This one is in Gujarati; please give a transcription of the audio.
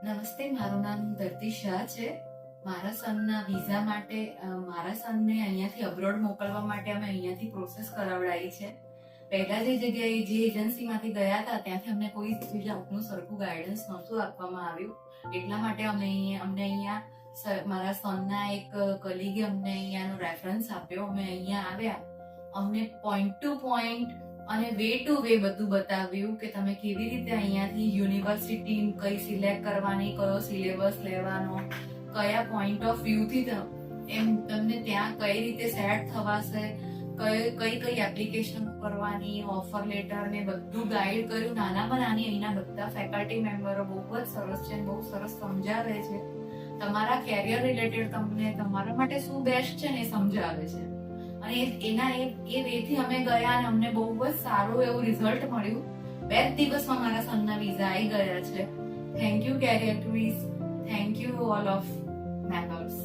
નમસ્તે, મારું નામ ધરતી શાહ છે. મારા સનના વિઝા માટે મારા સનને અહીંયાથી અબ્રોડ મોકલવા માટે અમે અહીંયાથી પ્રોસેસ કરાવડાવી છે. પહેલા જે જગ્યાએ જે એજન્સીમાંથી ગયા હતા ત્યાંથી અમને કોઈ જ જાતનું સરખું ગાઈડન્સ નહોતું આપવામાં આવ્યું. એટલા માટે અમને અહીંયા મારા સનના એક કલીગે અમને અહીંયાનો રેફરન્સ આપ્યો. અમે અહીંયા આવ્યા, અમને પોઈન્ટ ટુ પોઈન્ટ અને વે ટુ વે બધું બતાવ્યું કે તમે કેવી રીતે અહીંયાથી યુનિવર્સિટી કઈ સિલેક્ટ કરવાની, કયો સિલેબસ લેવાનો, કયા પોઈન્ટ ઓફ વ્યૂથી તમને ત્યાં કઈ રીતે સેટ થવાશે, કઈ એપ્લિકેશન કરવાની, ઓફર લેટર ને બધું ગાઈડ કર્યું. નાનામાં નાની અહીંના બધા ફેકલ્ટી મેમ્બરો બહુ જ સરસ છે, બહુ સરસ સમજાવે છે. તમારા કેરિયર રિલેટેડ તમને તમારા માટે શું બેસ્ટ છે ને એ સમજાવે છે. અને એ વેથી અમે ગયા અને અમને બહુ જ સારું એવું રિઝલ્ટ મળ્યું. 2 દિવસમાં મારા સનના વિઝા આવી ગયા છે. Thank you career tourist, thank you all of members.